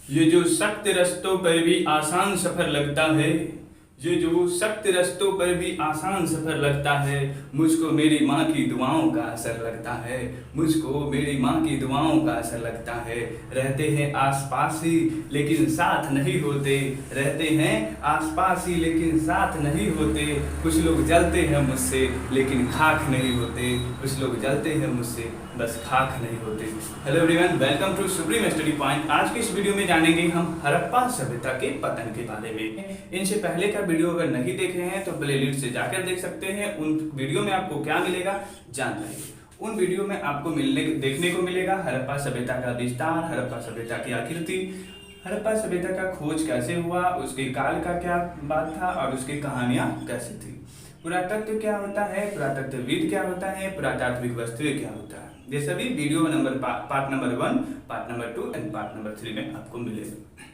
ये जो सख्त रास्तों पर भी आसान सफर लगता है, ये जो सख्त रास्तों पर भी आसान सफर लगता है, मुझको मेरी माँ की दुआओं का असर लगता है, मुझको मेरी माँ की दुआओं का असर लगता है। रहते हैं आसपास ही लेकिन साथ नहीं होते, रहते हैं आसपास ही लेकिन साथ नहीं होते। कुछ लोग जलते हैं मुझसे लेकिन खाक नहीं होते, कुछ लोग जलते हैं मुझसे बस खाक नहीं होते। Hello everyone, welcome to supreme study point. आज की इस वीडियो में जानेंगे हम हड़प्पा सभ्यता के पतन के बारे में। इनसे पहले का वीडियो अगर नहीं देखे हैं तो प्लेलिस्ट से जाकर देख सकते हैं। उन वीडियो में आपको क्या मिलेगा जान पाएंगे। उन वीडियो में आपको देखने को मिलेगा हड़प्पा सभ्यता का विस्तार, हड़प्पा सभ्यता की आकृति, हड़प्पा सभ्यता का खोज कैसे हुआ, उसके काल का क्या बात था और उसकी कहानियां कैसी थी। पुरातत्व क्या होता है, पुरातत्वविद क्या होता है, पुरातात्विक वस्तुएं क्या होता है, ये सभी video number part number 1, part number 2 and part number 3 में आपको मिलेगा।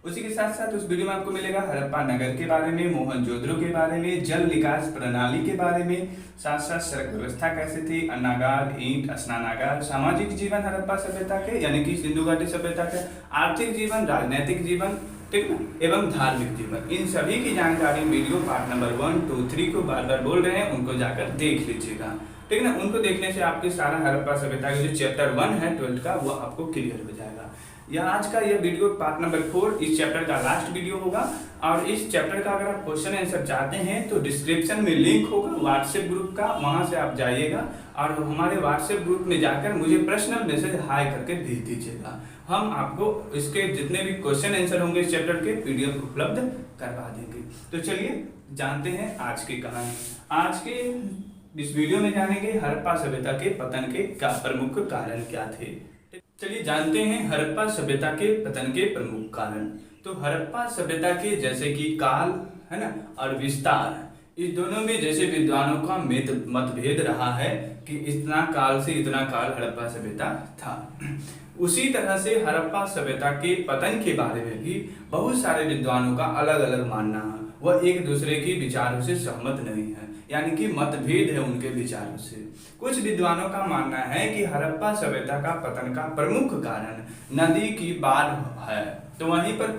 उसी के साथ साथ उस वीडियो में आपको मिलेगा हड़प्पा नगर के बारे में, मोहनजोदड़ो के बारे में, जल निकास प्रणाली के बारे में, साथ साथ सड़क व्यवस्था कैसे थी, अन्नागार, ईंट, स्नानागार, सामाजिक जीवन हड़प्पा सभ्यता के यानी कि सिंधु घाटी सभ्यता के, आर्थिक जीवन, राजनीतिक जीवन, ठीक ना, एवं धार्मिक जीवन। इन सभी की जानकारी वीडियो पार्ट नंबर 1, 2, 3 को बार बार बोल रहे हैं, उनको जाकर देख लीजिएगा, ठीक ना। उनको देखने से आपके सारा हड़प्पा सभ्यता का जो चैप्टर 1 है 12th का वो आपको क्लियर हो जाएगा। यह आज का यह वीडियो पार्ट नंबर 4 इस चैप्टर का लास्ट वीडियो होगा। और इस चैप्टर का अगर आप क्वेश्चन आंसर चाहते हैं तो डिस्क्रिप्शन में लिंक होगा व्हाट्सएप ग्रुप का, वहां से आप जाइएगा और हमारे व्हाट्सएप ग्रुप में जाकर मुझे पर्सनल मैसेज हाई करके भेज दीजिएगा। हम आपको इसके जितने भी क्वेश्चन आंसर होंगे इस चैप्टर के पीडीएफ उपलब्ध करवा देंगे। तो चलिए जानते हैं आज की कहानी। आज के इस वीडियो में जानेंगे हड़प्पा सभ्यता के पतन के प्रमुख कारण क्या थे। चलिए जानते हैं हड़प्पा सभ्यता के पतन के प्रमुख कारण। तो हड़प्पा सभ्यता के जैसे कि काल है ना और विस्तार, इस दोनों में जैसे विद्वानों का मतभेद रहा है कि इतना काल से इतना काल हड़प्पा सभ्यता था, उसी तरह से हड़प्पा सभ्यता के पतन के बारे में भी बहुत सारे विद्वानों का अलग अलग मानना है। वह एक दूसरे के विचारों से सहमत नहीं है, यानी कि मतभेद है उनके विचारों से। कुछ विद्वानों का मानना है कि हड़प्पा सभ्यता का पतन का प्रमुख कारण नदी की बाढ़ है, तो वहीं पर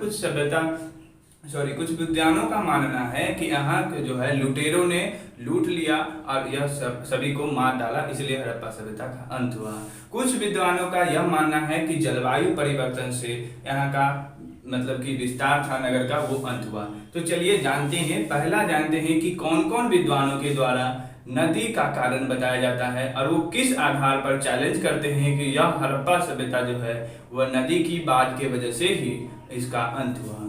कुछ विद्वानों का मानना है कि यहाँ जो है लुटेरों ने लूट लिया और यह सभी को मार डाला, इसलिए हड़प्पा सभ्यता का अंत हुआ। कुछ विद्वानों का यह मानना है कि जलवायु परिवर्तन से यहाँ का मतलब कि विस्तार था नगर का, वो अंत हुआ। तो चलिए जानते हैं, पहला जानते हैं कि कौन कौन विद्वानों के द्वारा नदी का कारण बताया जाता है और वो किस आधार पर चैलेंज करते हैं कि यह हड़प्पा सभ्यता जो है वह नदी की बाढ़ के वजह से ही इसका अंत हुआ।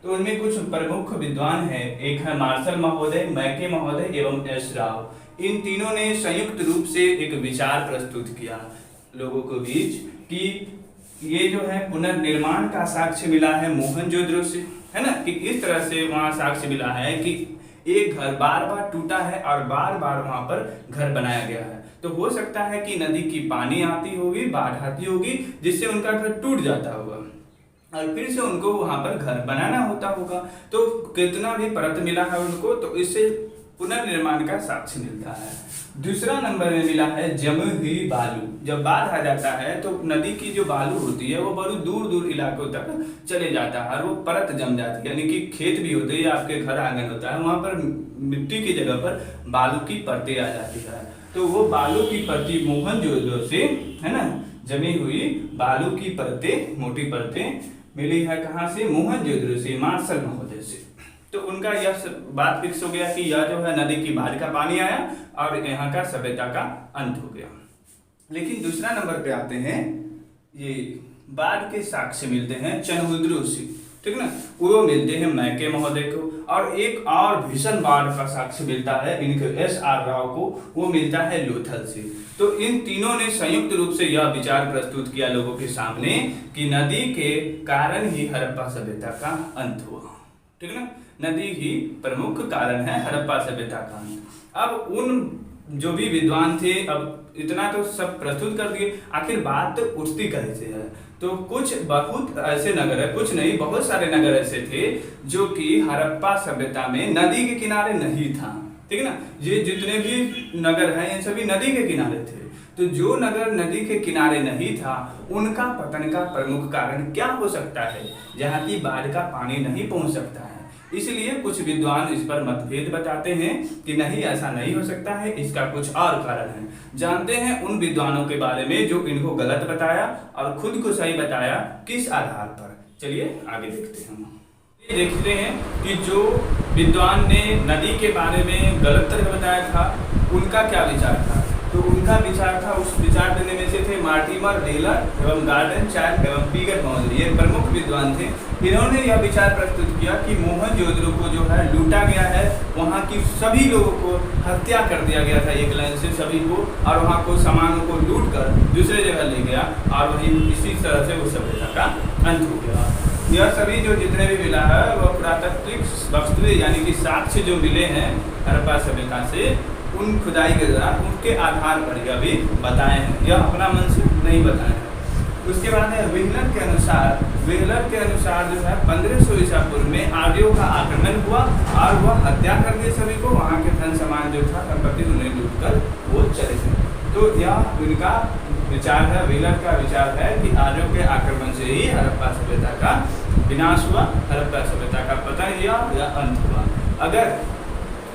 तो उनमें कुछ प्रमुख विद्वान हैं, एक है मार्शल महोदय, मैके महोदय एवं एस राव। इन तीनों ने संयुक्त रूप से एक विचार प्रस्तुत किया लोगों के बीच कि ये जो है पुनर्निर्माण का साक्ष्य मिला है मोहनजोदड़ो से, है ना, कि इस तरह से वहां साक्ष्य मिला है कि एक घर बार बार टूटा है और बार बार वहां पर घर बनाया गया है। तो हो सकता है कि नदी की पानी आती होगी, बाढ़ आती होगी, जिससे उनका घर टूट जाता होगा और फिर से उनको वहां पर घर बनाना होता होगा। तो कितना भी परत मिला है उनको, तो इससे पुनर्निर्माण का साक्ष्य मिलता है। दूसरा नंबर में मिला है जमी हुई बालू। जब बाढ़ आ जाता है तो नदी की जो बालू होती है वो बड़ी दूर दूर इलाकों तक चले जाता है और वो परत जम जाती है, यानी कि खेत भी होते हैं, आपके घर आंगन होता है, वहां पर मिट्टी की जगह पर बालू की परतें आ जाती है। तो वो बालू की परतें मोहनजोदड़ो से, है ना, जमी हुई बालू की परतें, मोटी परतें मिली है कहाँ से, मोहनजोदड़ो से, मार्शल महोदय से। तो उनका यह बात फिक्स हो गया कि यह जो है नदी की बाढ़ का पानी आया और यहाँ का सभ्यता का अंत हो गया। लेकिन दूसरा नंबर पे आते हैं, ये बाढ़ के साक्ष्य मिलते हैं चनहुद्रू से, ठीक ना, वो मिलते हैं मैके महोदय को। और एक और भीषण बाढ़ का साक्ष्य मिलता है इनके एस आर राव को, वो मिलता है लोथल से। तो इन तीनों ने संयुक्त रूप से यह विचार प्रस्तुत किया लोगों के सामने कि नदी के कारण ही हड़प्पा सभ्यता का अंत हुआ, ठीक ना, नदी ही प्रमुख कारण है हड़प्पा सभ्यता का अंत। अब उन जो भी विद्वान थे, अब इतना तो सब प्रस्तुत कर दिए, आखिर बात तो उठती कैसे है। तो कुछ बहुत ऐसे नगर है, कुछ नहीं बहुत सारे नगर ऐसे थे जो कि हड़प्पा सभ्यता में नदी के किनारे नहीं था, ठीक है ना। ये जितने भी नगर हैं ये सभी नदी के किनारे थे। तो जो नगर नदी के किनारे नहीं था उनका पतन का प्रमुख कारण क्या हो सकता है, जहाँ की बाढ़ का पानी नहीं पहुँच सकता है। इसलिए कुछ विद्वान इस पर मतभेद बताते हैं कि नहीं, ऐसा नहीं हो सकता है, इसका कुछ और कारण है। जानते हैं उन विद्वानों के बारे में जो इनको गलत बताया और खुद को सही बताया, किस आधार पर। चलिए आगे देखते हैं। हम ये देखते हैं कि जो विद्वान ने नदी के बारे में गलत तरह बताया था उनका क्या विचार था। तो उनका विचार था, उस विचार देने में से थे मार्टिमर वेलर एवं गार्डन चार्ल्स एवं पीगर मॉडल, ये प्रमुख विद्वान थे। इन्होंने यह विचार प्रस्तुत किया कि मोहनजोदड़ो को जो है लूटा गया है, वहाँ की सभी लोगों को हत्या कर दिया गया था एक लाइन से सभी को, और वहाँ को सामानों को लूट कर दूसरे जगह ले गया और वही इसी तरह से वो सभ्यता का अंत हो गया। यह सभी जो जितने भी मिला है वह पुरातात्विक वस्तुएं यानी कि साक्ष्य जो मिले हैं हड़प्पा सभ्यता से, उन खुदाई के दौरान उनके आधार पर यह भी बताए हैं, यह अपना मन से नहीं बताए हैं। उसके बाद है व्हीलर के अनुसार जो है 1500 ईसा पूर्व में आर्यों का आक्रमण हुआ और वह हत्या कर दिए सभी को, वहाँ के धन सामान जो था संपत्ति उन्हें लूट कर वो चले गए। तो यह उनका विचार है, व्हीलर का विचार है कि आर्यों के आक्रमण से ही हड़प्पा सभ्यता का विनाश हुआ, हड़प्पा सभ्यता का पतन या अंत हुआ। अगर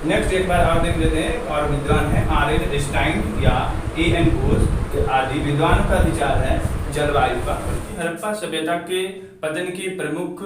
नेक्स्ट एक बार और देख लेते हैं, और विद्वान है आर.एन. स्टाइन या ए.एन. घोष आदि विद्वानों का विचार है जलवायु का। हड़प्पा सभ्यता के पतन के प्रमुख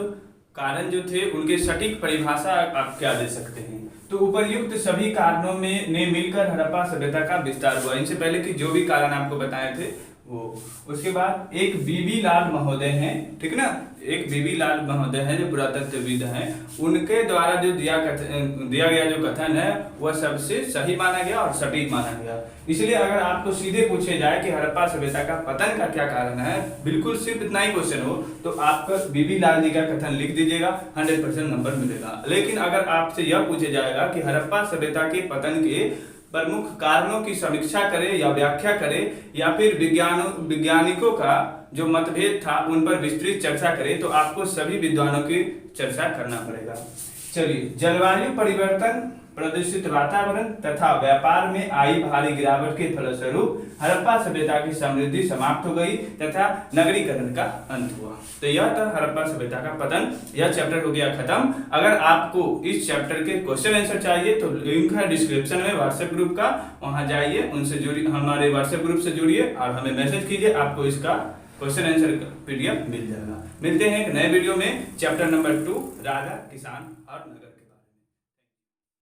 कारण जो थे उनके सटीक परिभाषा आप क्या दे सकते हैं। तो उपर्युक्त सभी कारणों में ने मिलकर हड़प्पा सभ्यता का विस्तार हुआ। इनसे पहले कि जो भी कारण आपको बताए थे वो, उसके बाद एक बीबी लाल महोदय हैं, ठीक ना, एक बीबी लाल महोदय हैं जो पुरातत्वविद हैं, उनके द्वारा जो दिया गया जो कथन है वह सबसे सही माना गया और सटीक माना गया। इसलिए अगर आपको सीधे पूछे जाए कि हड़प्पा सभ्यता का पतन का क्या कारण है, बिल्कुल सिर्फ इतना ही क्वेश्चन हो तो आपका बीबी लाल जी का कथन लिख दीजिएगा, 100% नंबर मिलेगा। लेकिन अगर आपसे यह पूछे जाएगा कि हड़प्पा सभ्यता के पतन के प्रमुख कारणों की समीक्षा करे या व्याख्या करे या फिर वैज्ञानिकों का जो मतभेद था उन पर विस्तृत चर्चा करे, तो आपको सभी विद्वानों की चर्चा करना पड़ेगा। चलिए, जलवायु परिवर्तन, प्रदूषित वातावरण तथा व्यापार में आई भारी गिरावट के फलस्वरूप हड़प्पा सभ्यता की समृद्धि समाप्त हो गई तथा नगरीकरण का अंत हुआ। तो यह था हड़प्पा सभ्यता का पतन। यह चैप्टर हो गया खत्म। अगर आपको इस चैप्टर के क्वेश्चन आंसर चाहिए तो लिंक है डिस्क्रिप्शन में व्हाट्सएप ग्रुप का, वहां जाइए, उनसे जुड़िए, हमारे व्हाट्सएप ग्रुप से जुड़िए और हमें मैसेज कीजिए, आपको इसका क्वेश्चन आंसर PDF मिल जाएगा। मिलते हैं एक नए वीडियो में, चैप्टर नंबर 2 राजा, किसान और